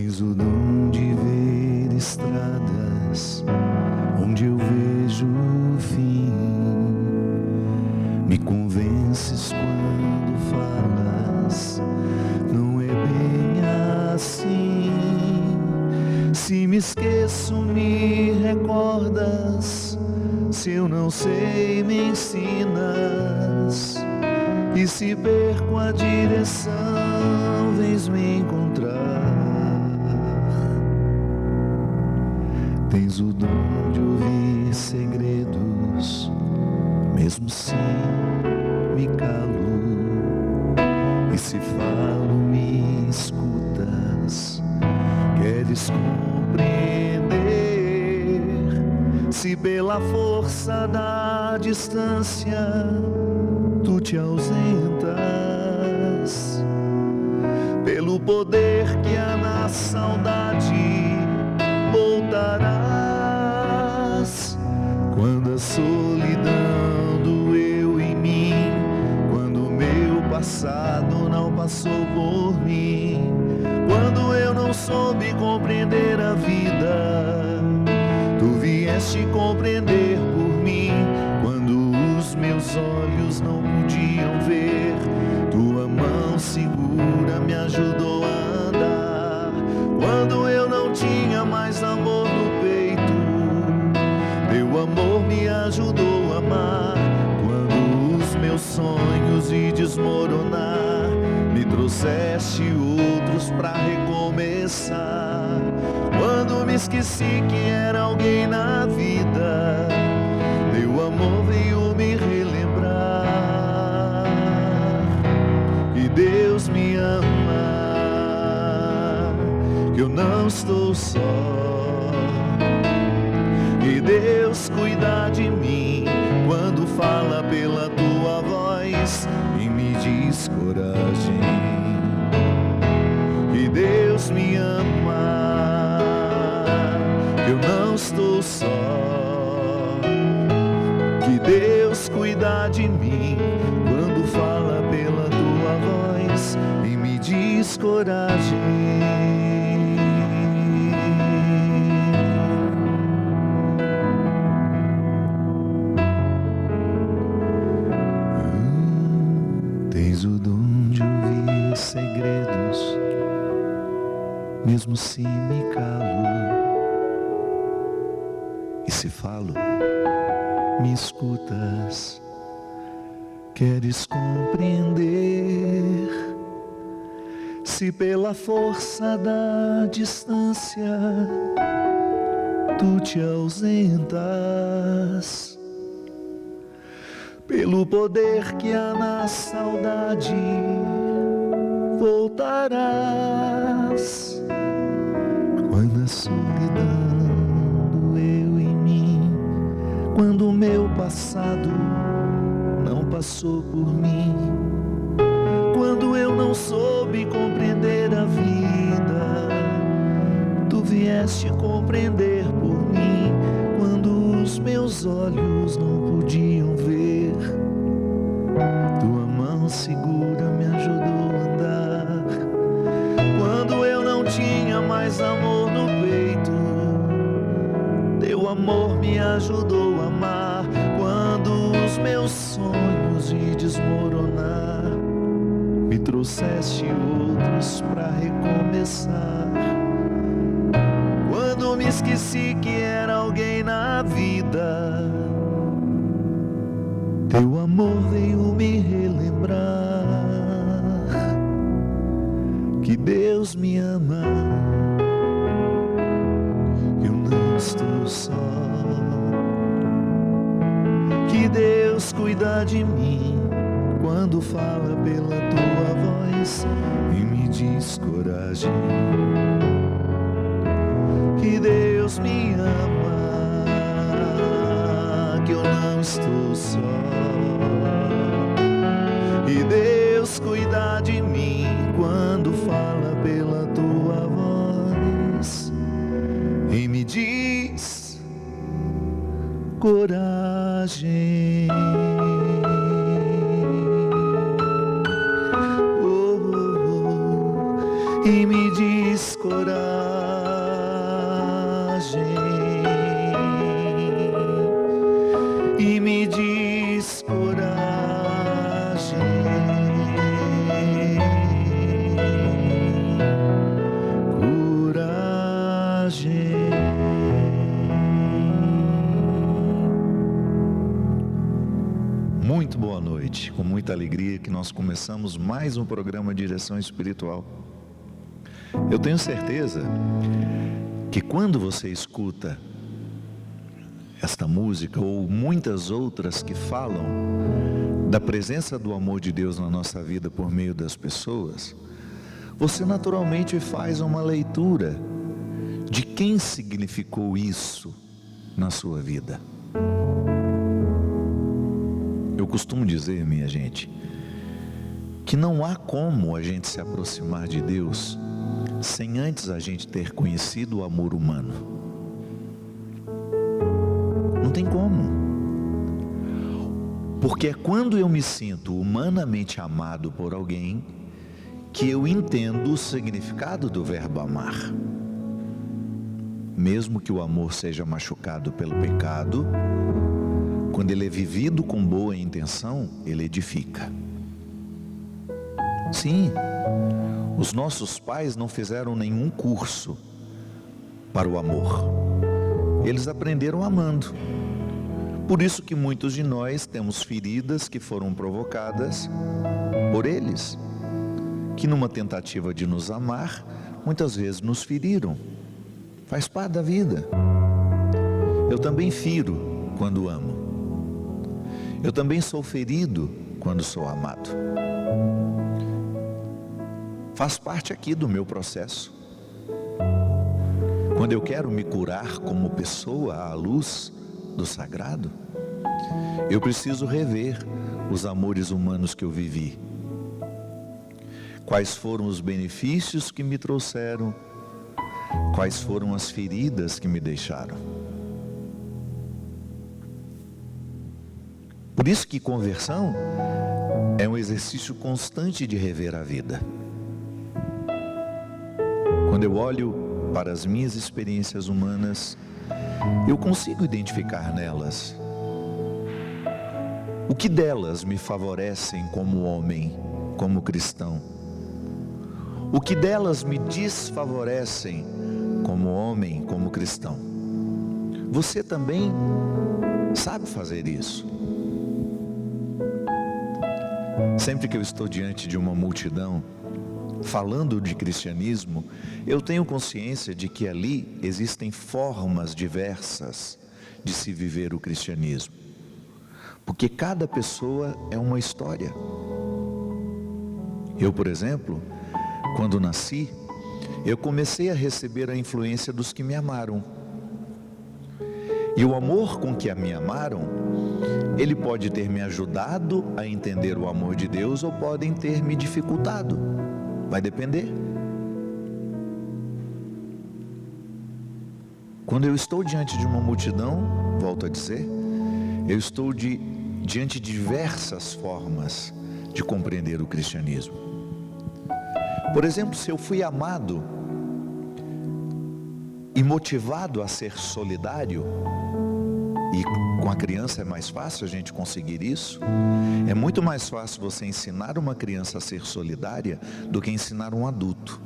Tens o dom de ver estradas onde eu vejo o fim. Me convences quando falas, não é bem assim. Se me esqueço, me recordas. Se eu não sei, me ensinas. E se perco a direção, vens me encontrar. Tens o dom de ouvir segredos, mesmo assim me calo. E se falo, me escutas. Queres compreender? Se pela força da distância tu te ausentas, pelo poder que há na saudade voltarás. Quando a solidão doeu em mim, quando o meu passado não passou por mim, quando eu não soube compreender a vida, tu vieste compreender por mim. Quando os meus olhos não podiam ver, tua mão segura me ajudou a andar. Quando eu não tinha mais amor no peito, teu amor me ajudou a amar. Quando os meus sonhos iam desmoronar, me trouxeste outros pra recomeçar. Quando me esqueci que era alguém na vida, teu amor veio me relembrar que Deus me ama, que eu não estou só, que Deus cuida de mim quando fala pela tua voz e me diz coragem. Que Deus me ama, que eu não estou só, que Deus cuida de mim quando fala pela tua voz e me diz coragem. Tens o dom de ouvir segredos, mesmo se me calo. E se falo, me escutas. Queres compreender? Se pela força da distância tu te ausentas, pelo poder que há na saudade voltarás. Quando a solidão doeu em mim, quando o meu passado não passou por mim, quando eu não soube compreender a vida, tu vieste compreender por mim. Quando os meus olhos não podiam ver, tua mão segura me ajudou a andar. Quando eu não tinha mais amor no peito, teu amor me ajudou a amar. Quando os meus sonhos iam desmoronar, me trouxeste outros pra recomeçar. Quando me esqueci que era alguém na vida, teu amor veio me relembrar que Deus me ama, que eu não estou só, que Deus cuida de mim quando fala pela tua voz e me diz coragem. Que Deus me ama, que eu não estou só, que Deus cuida de mim quando fala pela tua voz e me diz coragem. E me diz coragem. com muita alegria que nós começamos mais um programa Direção Espiritual. Eu tenho certeza que quando você escuta esta música ou muitas outras que falam da presença do amor de Deus na nossa vida por meio das pessoas, você naturalmente faz uma leitura de quem significou isso na sua vida. Eu costumo dizer, minha gente, que não há como a gente se aproximar de Deus sem antes a gente ter conhecido o amor humano. Não tem como. Porque é quando eu me sinto humanamente amado por alguém que eu entendo o significado do verbo amar. Mesmo que o amor seja machucado pelo pecado, quando ele é vivido com boa intenção, ele edifica. Sim, os nossos pais não fizeram nenhum curso para o amor. Eles aprenderam amando. Por isso que muitos de nós temos feridas que foram provocadas por eles, que numa tentativa de nos amar, muitas vezes nos feriram. Faz parte da vida. Eu também firo quando amo. Eu também sou ferido quando sou amado. Faz parte aqui do meu processo. Quando eu quero me curar como pessoa à luz do sagrado, eu preciso rever os amores humanos que eu vivi. Quais foram os benefícios que me trouxeram? Quais foram as feridas que me deixaram? Por isso que conversão é um exercício constante de rever a vida. Quando eu olho para as minhas experiências humanas, eu consigo identificar nelas o que delas me favorecem como homem, como cristão. O que delas me desfavorecem como homem, como cristão. Você também sabe fazer isso. Sempre que eu estou diante de uma multidão, falando de cristianismo, eu tenho consciência de que ali existem formas diversas de se viver o cristianismo. Porque cada pessoa é uma história. Eu, por exemplo, quando nasci, eu comecei a receber a influência dos que me amaram. E o amor com que me amaram, ele pode ter me ajudado a entender o amor de Deus ou podem ter me dificultado. Vai depender. Quando eu estou diante de uma multidão, volto a dizer, eu estou diante de diversas formas de compreender o cristianismo. Por exemplo, se eu fui amado e motivado a ser solidário, e com a criança é mais fácil a gente conseguir isso, é muito mais fácil você ensinar uma criança a ser solidária do que ensinar um adulto.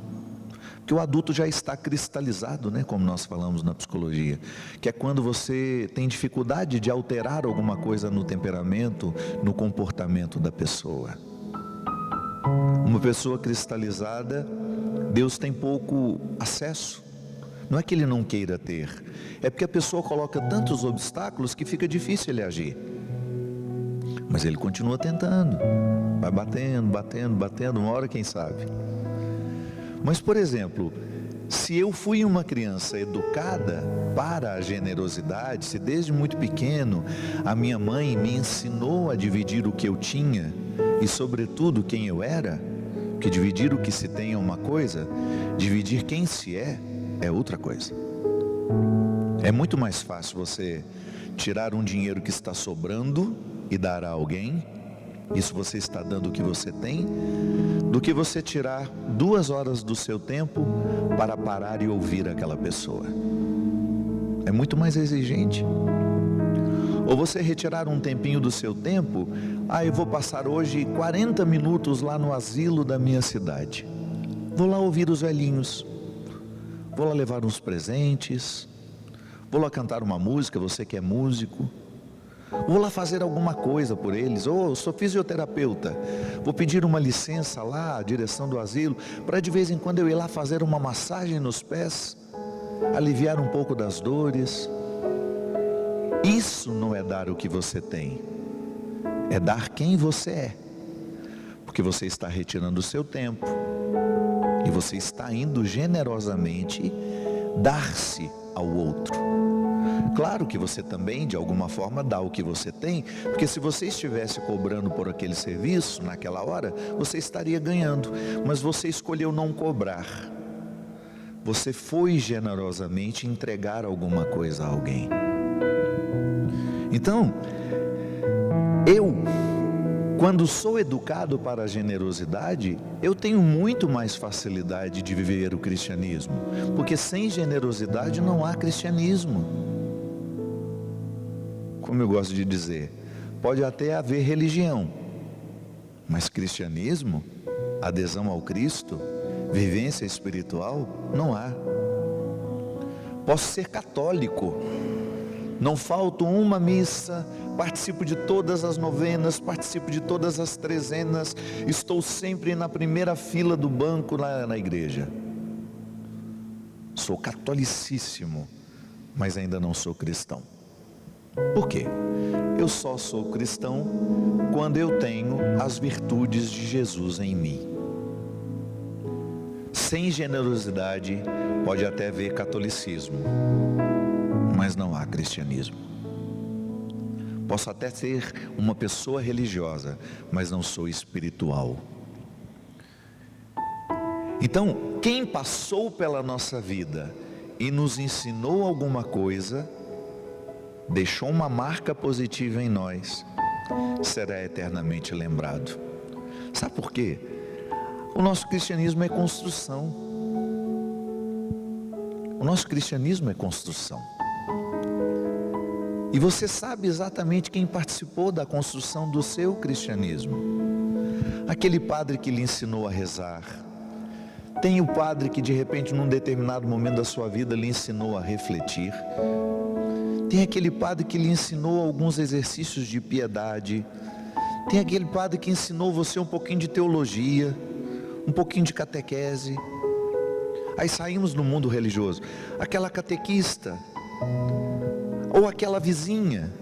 Porque o adulto já está cristalizado, né, como nós falamos na psicologia, que é quando você tem dificuldade de alterar alguma coisa no temperamento, no comportamento da pessoa. Uma pessoa cristalizada, Deus tem pouco acesso. Não é que ele não queira ter, é porque a pessoa coloca tantos obstáculos que fica difícil ele agir. Mas ele continua tentando, vai batendo, uma hora quem sabe. Mas, por exemplo, se eu fui uma criança educada para a generosidade, se desde muito pequeno a minha mãe me ensinou a dividir o que eu tinha e sobretudo quem eu era, que dividir o que se tem é uma coisa, dividir quem se é outra coisa. É muito mais fácil você tirar um dinheiro que está sobrando e dar a alguém, isso você está dando o que você tem, do que você tirar 2 horas do seu tempo para parar e ouvir aquela pessoa. É muito mais exigente. Ou você retirar um tempinho do seu tempo, eu vou passar hoje 40 minutos lá no asilo da minha cidade. Vou lá ouvir os velhinhos. Vou lá levar uns presentes, vou lá cantar uma música, você que é músico, Vou lá fazer alguma coisa por eles. Ou sou fisioterapeuta, vou pedir uma licença lá à direção do asilo, para de vez em quando eu ir lá fazer uma massagem nos pés, aliviar um pouco das dores. Isso não é dar o que você tem, é dar quem você é. Porque você está retirando o seu tempo e você está indo generosamente dar-se ao outro. Claro que você também, de alguma forma, dá o que você tem, porque se você estivesse cobrando por aquele serviço, naquela hora, você estaria ganhando, mas você escolheu não cobrar. Você foi generosamente entregar alguma coisa a alguém. Então, quando sou educado para a generosidade, eu tenho muito mais facilidade de viver o cristianismo, porque sem generosidade não há cristianismo. Como eu gosto de dizer, pode até haver religião, mas cristianismo, adesão ao Cristo, vivência espiritual, não há. Posso ser católico, não falto uma missa, participo de todas as novenas, participo de todas as trezenas, estou sempre na primeira fila do banco lá na igreja. Sou catolicíssimo, mas ainda não sou cristão. Por quê? Eu só sou cristão quando eu tenho as virtudes de Jesus em mim. Sem generosidade pode até haver catolicismo, mas não há cristianismo. Posso até ser uma pessoa religiosa, mas não sou espiritual. Então, quem passou pela nossa vida e nos ensinou alguma coisa, deixou uma marca positiva em nós, será eternamente lembrado. Sabe por quê? O nosso cristianismo é construção. O nosso cristianismo é construção. E você sabe exatamente quem participou da construção do seu cristianismo. Aquele padre que lhe ensinou a rezar. Tem o padre que de repente num determinado momento da sua vida lhe ensinou a refletir. Tem aquele padre que lhe ensinou alguns exercícios de piedade. Tem aquele padre que ensinou você um pouquinho de teologia, um pouquinho de catequese. Aí saímos no mundo religioso. Aquela catequista, ou aquela vizinha,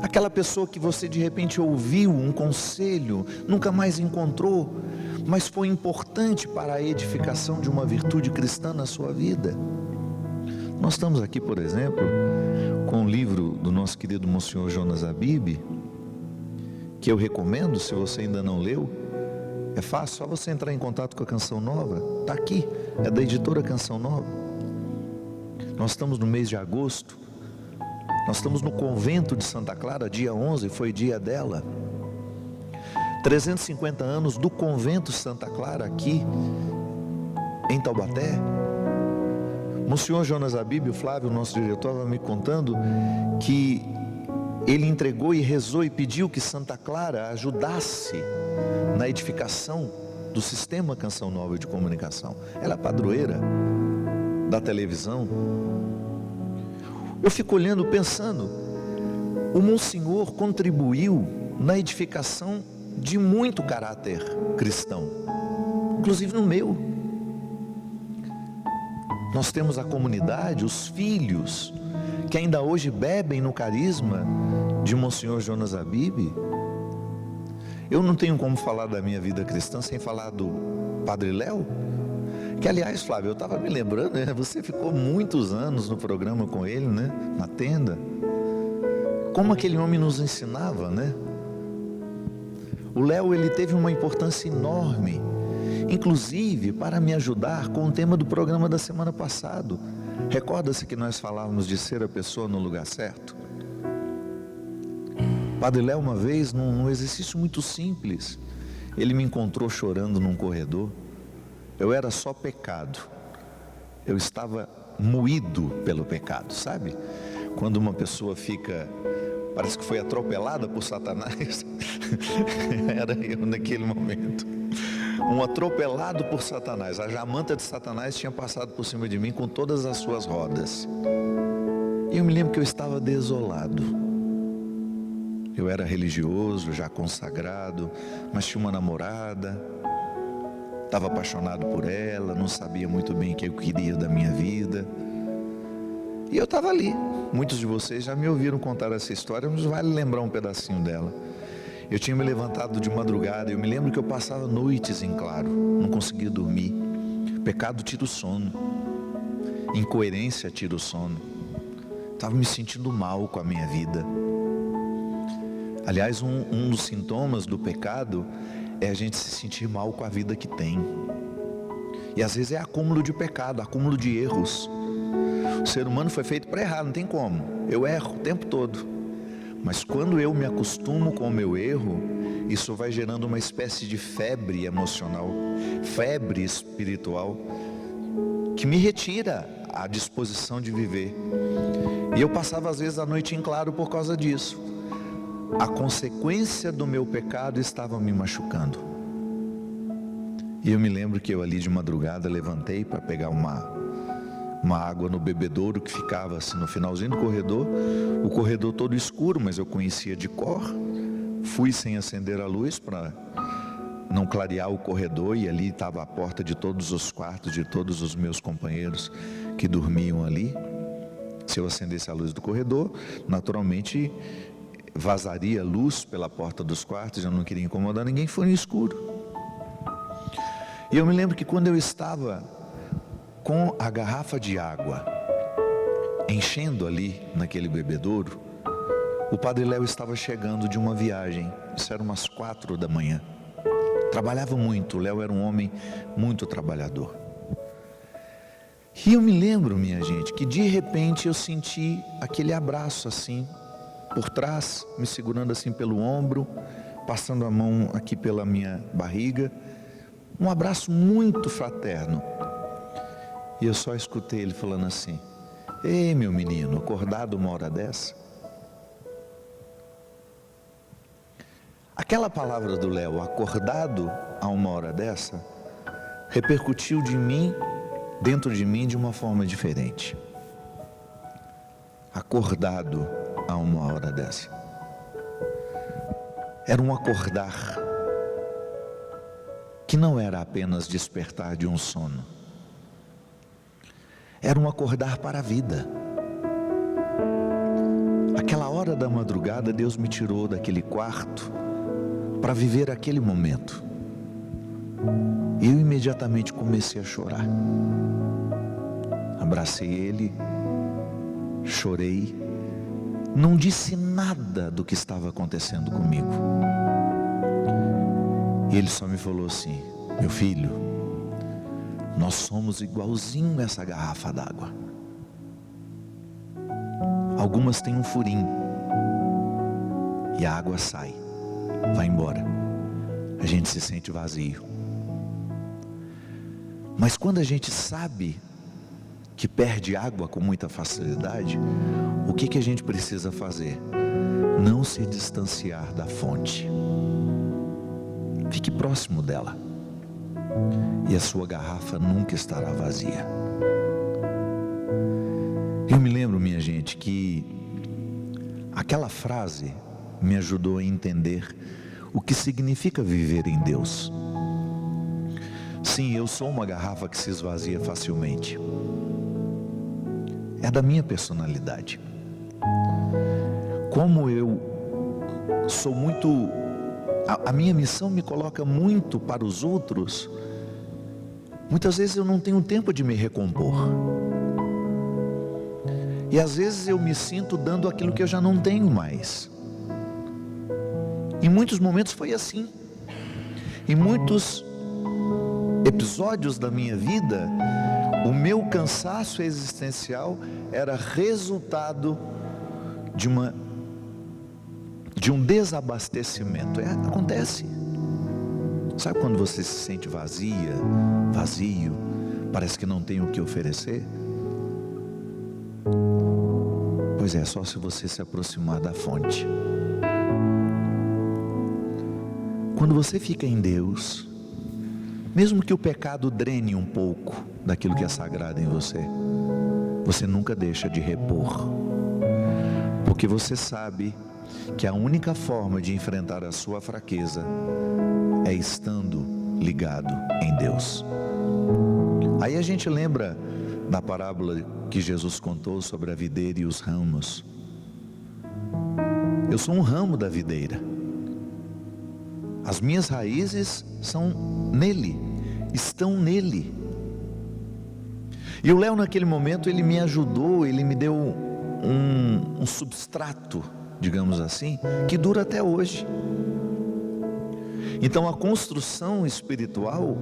aquela pessoa que você de repente ouviu um conselho, nunca mais encontrou, mas foi importante para a edificação de uma virtude cristã na sua vida. Nós estamos aqui, por exemplo, com o livro do nosso querido Monsenhor Jonas Abib, que eu recomendo, se você ainda não leu. É fácil, só você entrar em contato com a Canção Nova, está aqui, é da editora Canção Nova. Nós estamos no mês de agosto, nós estamos no convento de Santa Clara, dia 11, foi dia dela. 350 anos do convento Santa Clara aqui, em Taubaté. Monsenhor Jonas Abib, o Flávio, nosso diretor, estava me contando que ele entregou e rezou e pediu que Santa Clara ajudasse na edificação do sistema Canção Nova de comunicação. Ela é padroeira da televisão. Eu fico olhando, pensando, o Monsenhor contribuiu na edificação de muito caráter cristão, inclusive no meu. Nós temos a comunidade, os filhos, que ainda hoje bebem no carisma de Monsenhor Jonas Abib. Eu não tenho como falar da minha vida cristã sem falar do Padre Léo, que aliás, Flávio, eu estava me lembrando, né? Você ficou muitos anos no programa com ele, né? Na tenda. Como aquele homem nos ensinava, né? O Léo, ele teve uma importância enorme, inclusive para me ajudar com o tema do programa da semana passada. Recorda-se que nós falávamos de ser a pessoa no lugar certo? Padre Léo, uma vez, num exercício muito simples, ele me encontrou chorando num corredor. Eu era só pecado, eu estava moído pelo pecado, sabe? Quando uma pessoa fica, parece que foi atropelada por Satanás, era eu naquele momento, um atropelado por Satanás. A jamanta de Satanás tinha passado por cima de mim com todas as suas rodas, e eu me lembro que eu estava desolado. Eu era religioso, já consagrado, mas tinha uma namorada, estava apaixonado por ela, não sabia muito bem o que eu queria da minha vida. E eu estava ali. Muitos de vocês já me ouviram contar essa história, mas vale lembrar um pedacinho dela. Eu tinha me levantado de madrugada, eu me lembro que eu passava noites em claro, não conseguia dormir. Pecado tira o sono, incoerência tira o sono. Estava me sentindo mal com a minha vida. Aliás, um dos sintomas do pecado é a gente se sentir mal com a vida que tem. E às vezes é acúmulo de pecado, acúmulo de erros. O ser humano foi feito para errar, não tem como. Eu erro o tempo todo. Mas quando eu me acostumo com o meu erro, isso vai gerando uma espécie de febre emocional, febre espiritual, que me retira a disposição de viver. E eu passava às vezes a noite em claro por causa disso. A consequência do meu pecado estava me machucando. E eu me lembro que eu ali de madrugada levantei para pegar uma água no bebedouro que ficava assim no finalzinho do corredor, o corredor todo escuro, mas eu conhecia de cor. Fui sem acender a luz para não clarear o corredor, e ali estava a porta de todos os quartos de todos os meus companheiros que dormiam ali. Se eu acendesse a luz do corredor, naturalmente vazaria luz pela porta dos quartos, eu não queria incomodar ninguém, foi no escuro. E eu me lembro que quando eu estava com a garrafa de água enchendo ali naquele bebedouro, o Padre Léo estava chegando de uma viagem. Isso era umas 4 da manhã. Trabalhava muito, o Léo era um homem muito trabalhador. E eu me lembro, minha gente, que de repente eu senti aquele abraço assim, por trás, me segurando assim pelo ombro, passando a mão aqui pela minha barriga, um abraço muito fraterno. E eu só escutei ele falando assim: ei, meu menino, acordado uma hora dessa? Aquela palavra do Léo, acordado a uma hora dessa, repercutiu dentro de mim de uma forma diferente. Acordado a uma hora dessa. Era um acordar que não era apenas despertar de um sono. Era um acordar para a vida. Aquela hora da madrugada, Deus me tirou daquele quarto para viver aquele momento. E eu imediatamente comecei a chorar. Abracei ele, chorei, não disse nada do que estava acontecendo comigo. E ele só me falou assim: meu filho, nós somos igualzinho essa garrafa d'água. Algumas têm um furinho e a água sai, vai embora. A gente se sente vazio. Mas quando a gente sabe que perde água com muita facilidade, o que a gente precisa fazer? Não se distanciar da fonte. Fique próximo dela, e a sua garrafa nunca estará vazia. Eu me lembro, minha gente, que aquela frase me ajudou a entender o que significa viver em Deus. Sim, eu sou uma garrafa que se esvazia facilmente. É da minha personalidade. Como eu sou muito... A minha missão me coloca muito para os outros. Muitas vezes eu não tenho tempo de me recompor. E às vezes eu me sinto dando aquilo que eu já não tenho mais. Em muitos momentos foi assim. Em muitos episódios da minha vida, o meu cansaço existencial era resultado de um desabastecimento. Acontece. Sabe quando você se sente vazio, parece que não tem o que oferecer? Pois é, só se você se aproximar da fonte. Quando você fica em Deus, mesmo que o pecado drene um pouco daquilo que é sagrado em você, você nunca deixa de repor, porque você sabe que a única forma de enfrentar a sua fraqueza é estando ligado em Deus. Aí a gente lembra da parábola que Jesus contou sobre a videira e os ramos. Eu sou um ramo da videira. As minhas raízes são nele, estão nele. E o Léo, naquele momento, ele me ajudou, ele me deu um substrato, digamos assim, que dura até hoje. Então a construção espiritual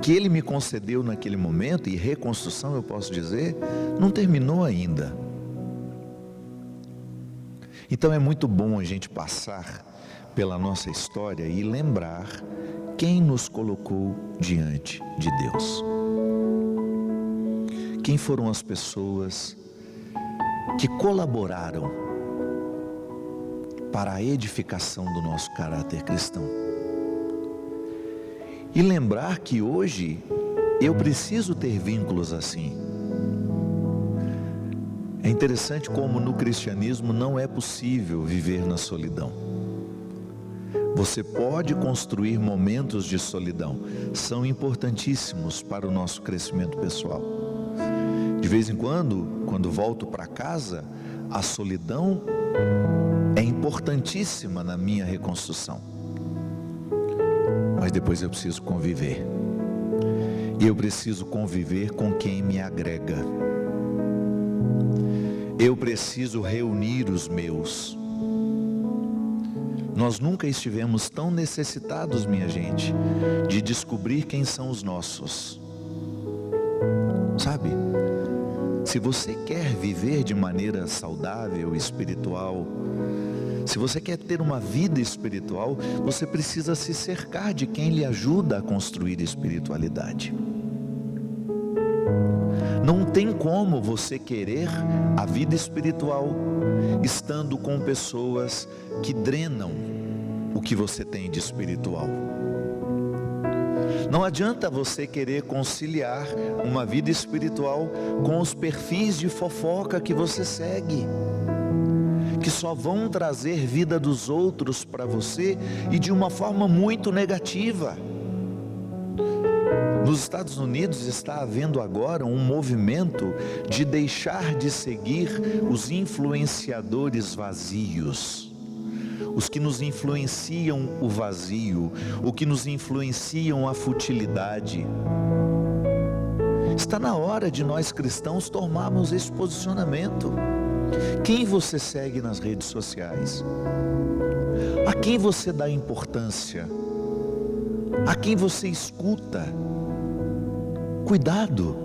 que ele me concedeu naquele momento, e reconstrução eu posso dizer, não terminou ainda. Então é muito bom a gente passar pela nossa história e lembrar quem nos colocou diante de Deus. Quem foram as pessoas que colaboraram para a edificação do nosso caráter cristão. E lembrar que hoje eu preciso ter vínculos assim. É interessante como no cristianismo não é possível viver na solidão. Você pode construir momentos de solidão, são importantíssimos para o nosso crescimento pessoal. De vez em quando volto para casa, a solidão é importantíssima na minha reconstrução. Mas depois eu preciso conviver. E eu preciso conviver com quem me agrega. Eu preciso reunir os meus. Nós nunca estivemos tão necessitados, minha gente, de descobrir quem são os nossos. Sabe? Se você quer viver de maneira saudável, espiritual, se você quer ter uma vida espiritual, você precisa se cercar de quem lhe ajuda a construir espiritualidade. Não tem como você querer a vida espiritual estando com pessoas que drenam o que você tem de espiritual. Não adianta você querer conciliar uma vida espiritual com os perfis de fofoca que você segue, que só vão trazer vida dos outros para você e de uma forma muito negativa. Nos Estados Unidos está havendo agora um movimento de deixar de seguir os influenciadores vazios, os que nos influenciam o vazio, o que nos influenciam a futilidade. Está na hora de nós cristãos tomarmos esse posicionamento. Quem você segue nas redes sociais? A quem você dá importância? A quem você escuta? Cuidado.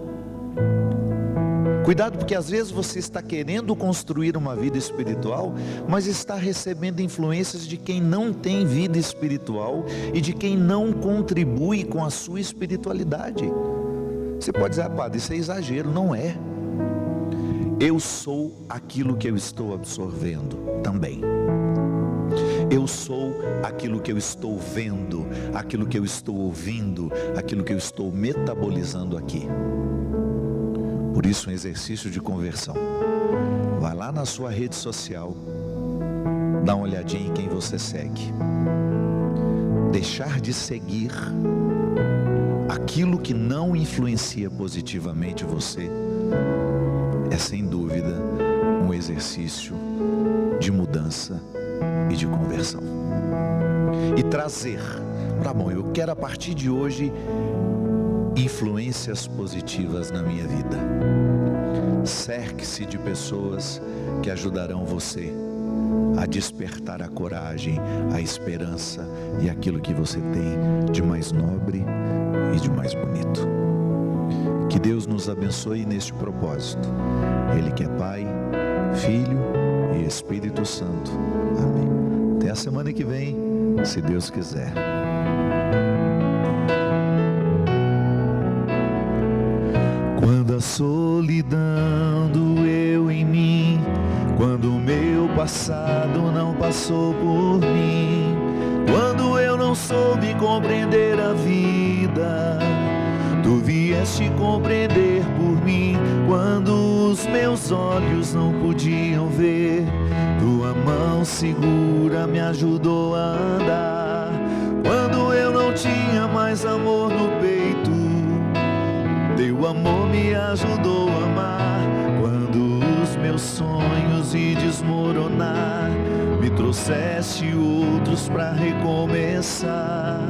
Cuidado, porque às vezes você está querendo construir uma vida espiritual, mas está recebendo influências de quem não tem vida espiritual e de quem não contribui com a sua espiritualidade. Você pode dizer, padre, isso é exagero. Não é. Eu sou aquilo que eu estou absorvendo também. Eu sou aquilo que eu estou vendo, aquilo que eu estou ouvindo, aquilo que eu estou metabolizando aqui. Por isso, um exercício de conversão. Vai lá na sua rede social, dá uma olhadinha em quem você segue. Deixar de seguir aquilo que não influencia positivamente você é sem dúvida um exercício de mudança e de conversão. E trazer para bom, eu quero a partir de hoje influências positivas na minha vida. Cerque-se de pessoas que ajudarão você a despertar a coragem, a esperança e aquilo que você tem de mais nobre e de mais bonito. Que Deus nos abençoe neste propósito. Ele que é Pai, Filho e Espírito Santo. Amém. Até a semana que vem, se Deus quiser. Quando a solidão doeu em mim, quando o meu passado não passou por mim, quando eu não soube compreender a vida, Tu vieste compreender por mim. Quando os meus olhos não podiam ver, tua mão segura me ajudou a andar. Quando eu não tinha mais amor no peito, teu amor me ajudou a amar. Quando os meus sonhos iam desmoronar, me trouxeste outros pra recomeçar.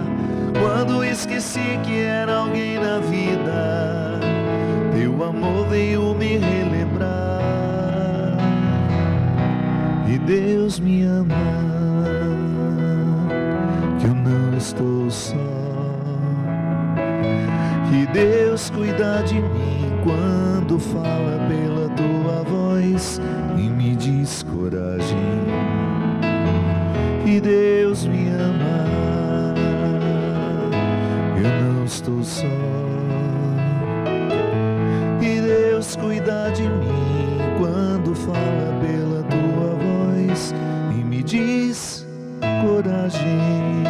Quando esqueci que era alguém na vida, teu amor veio me relembrar. E Deus me ama, que eu não estou só. E Deus cuida de mim quando fala pela tua voz e me diz coragem. E Deus me ama, eu não estou só. E Deus cuida de mim quando fala pela tua voz e me diz coragem.